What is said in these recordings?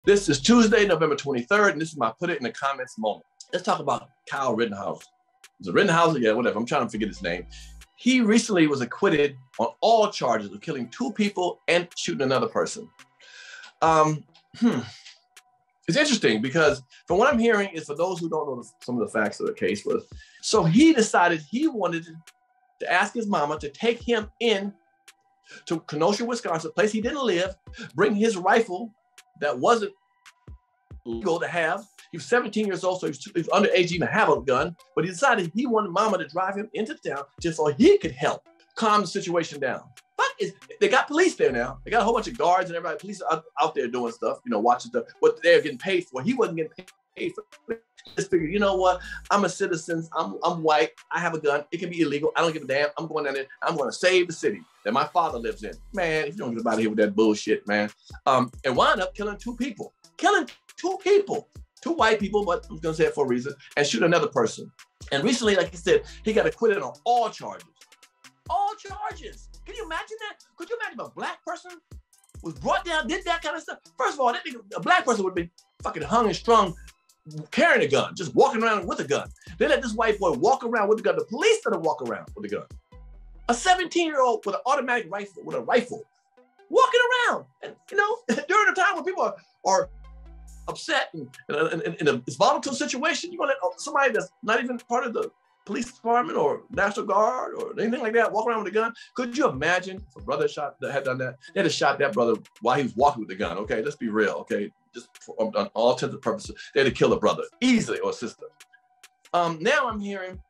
This is Tuesday, November 23rd, and this is my Put It in the Comments moment. Let's talk about Kyle Rittenhouse. Is it Rittenhouse? Yeah, whatever. I'm trying to forget his name. He recently was acquitted on all charges of killing 2 people and shooting another person. It's interesting because from what I'm hearing is, for those who don't know some of the facts of the case was, so he decided he wanted to ask his mama to take him in to Kenosha, Wisconsin, a place he didn't live, bring his rifle that wasn't legal to have. He was 17 years old, so he was underage even to have a gun, but he decided he wanted mama to drive him into town just so he could help calm the situation down. They got police there now. They got a whole bunch of guards and everybody. Police are out there doing stuff, watching stuff, what they're getting paid for. He wasn't getting paid for it. Just figured, you know what? I'm a citizen. I'm white. I have a gun. It can be illegal. I don't give a damn. I'm going down there. I'm going to save the city that my father lives in. Man, if you don't get out of here with that bullshit, man. And wound up killing 2 people. Killing 2 people. 2 white people, but I'm going to say it for a reason, and shoot another person. And recently, like I said, he got acquitted on all charges. All charges. Can you imagine that? Could you imagine if a black person was brought down, did that kind of stuff? First of all, a black person would be fucking hung and strung carrying a gun, just walking around with a gun. They let this white boy walk around with a gun. The police let him walk around with a gun. A 17-year-old with an automatic rifle, walking around. And, during a time when people are upset and in a volatile situation, you're going to let somebody that's not even part of the police department or National Guard or anything like that walk around with a gun? Could you imagine if a brother had done that? They had to shot that brother while he was walking with the gun. Okay, let's be real. Okay, just on all intents and purposes, they had to kill a brother easily, or a sister. Now I'm hearing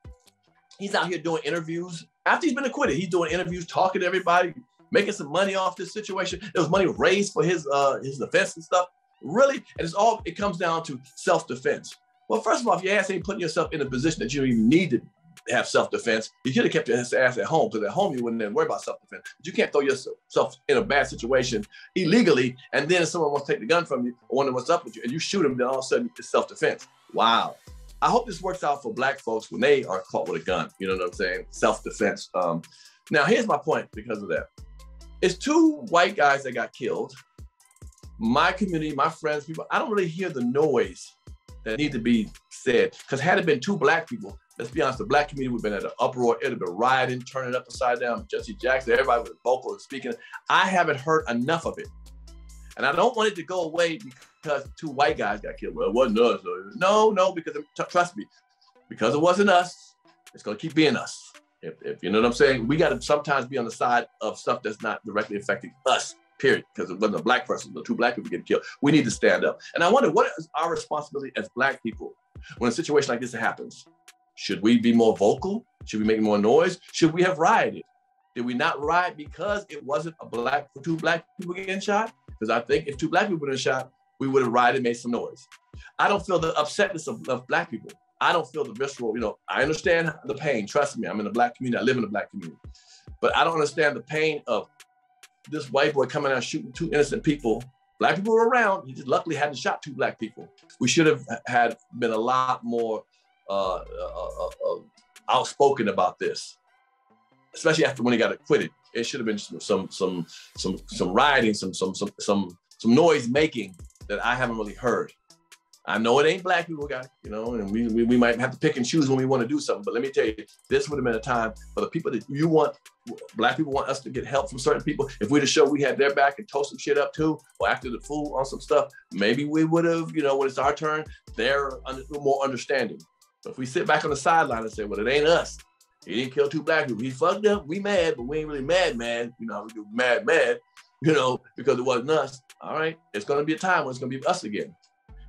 he's out here doing interviews after he's been acquitted. He's doing interviews, talking to everybody, making some money off this situation. There was money raised for his defense and stuff. Really, and it comes down to self-defense. Well, first of all, if your ass ain't putting yourself in a position that you don't even need to have self-defense, you should have kept your ass at home, because at home you wouldn't even worry about self-defense. But you can't throw yourself in a bad situation illegally, and then if someone wants to take the gun from you or wonder what's up with you, and you shoot them, then all of a sudden it's self-defense. Wow. I hope this works out for black folks when they are caught with a gun. You know what I'm saying? Self-defense. Now, here's my point because of that. It's 2 white guys that got killed. My community, my friends, people, I don't really hear the noise that need to be said. Because had it been 2 black people, let's be honest, the black community would have been at an uproar. It would have been rioting, turning it up upside down. Jesse Jackson, everybody was vocal and speaking. I haven't heard enough of it. And I don't want it to go away because 2 white guys got killed. Well, it wasn't us. No, because trust me, because it wasn't us, it's going to keep being us. If you know what I'm saying? We got to sometimes be on the side of stuff that's not directly affecting us. Period, because it wasn't a black person, the 2 black people getting killed. We need to stand up. And I wonder, what is our responsibility as black people when a situation like this happens? Should we be more vocal? Should we make more noise? Should we have rioted? Did we not riot because it wasn't 2 black people getting shot? Because I think if 2 black people were shot, we would have rioted, made some noise. I don't feel the upsetness of black people. I don't feel the visceral, I understand the pain. Trust me, I'm in a black community. I live in a black community. But I don't understand the pain of this white boy coming out shooting 2 innocent people. Black people were around. He just luckily hadn't shot 2 black people. We should have been a lot more outspoken about this, especially after when he got acquitted. It should have been some rioting, some noise making that I haven't really heard. I know it ain't black people, guys, and we might have to pick and choose when we want to do something. But let me tell you, this would have been a time for the people that black people want us to get help from certain people. If we'd have showed we had their back and toast some shit up too, or acted the fool on some stuff, maybe we would have, when it's our turn, they're more understanding. But if we sit back on the sideline and say, well, it ain't us. He didn't kill 2 black people. He fucked up. We mad, but we ain't really mad. We do mad, because it wasn't us. All right. It's going to be a time when it's going to be us again.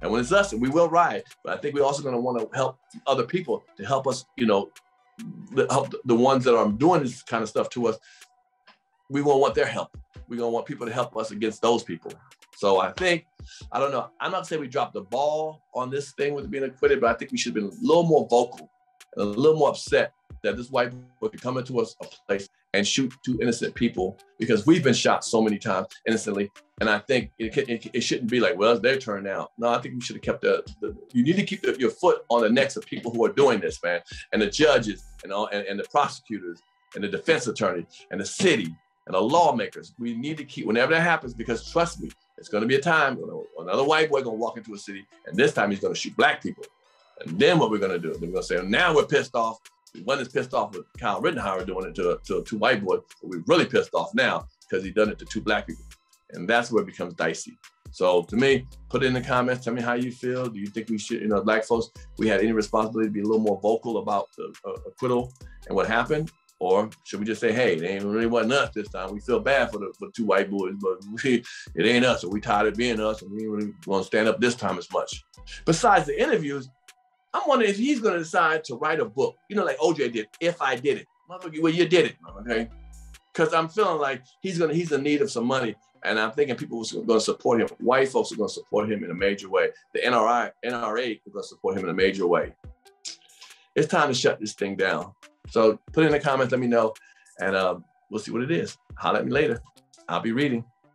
And when it's us, and we will riot, but I think we're also going to want to help other people to help us, help the ones that are doing this kind of stuff to us. We won't want their help. We're going to want people to help us against those people. So I think, I don't know, I'm not saying we dropped the ball on this thing with being acquitted, but I think we should have been a little more vocal and a little more upset that this white boy could come into a place and shoot 2 innocent people, because we've been shot so many times innocently. And I think it shouldn't be like, well, it's their turn now. No, I think we should have kept you need to keep your foot on the necks of people who are doing this, man. And the judges and the prosecutors and the defense attorney and the city and the lawmakers. We need to keep, whenever that happens, because trust me, It's going to be a time when another white boy going to walk into a city, and this time he's going to shoot black people. And then what we're going to do? Then we're going to say, now we're pissed off. We wasn't as pissed off with Kyle Rittenhouse doing it to two white boys, but we're really pissed off now because he done it to two black people. And that's where it becomes dicey. So to me, put it in the comments. Tell me how you feel. Do you think we should, black folks, we had any responsibility to be a little more vocal about the acquittal and what happened? Or should we just say, hey, it really wasn't us this time. We feel bad for the two white boys, but it ain't us. So we tired of being us, and we ain't really want to stand up this time as much. Besides the interviews, I'm wondering if he's going to decide to write a book, like OJ did, If I Did It. Motherfucker, well, you did it, okay? Because I'm feeling like he's in need of some money. And I'm thinking people are going to support him. White folks are going to support him in a major way. The NRA is going to support him in a major way. It's time to shut this thing down. So put it in the comments, let me know, and we'll see what it is. Holler at me later. I'll be reading.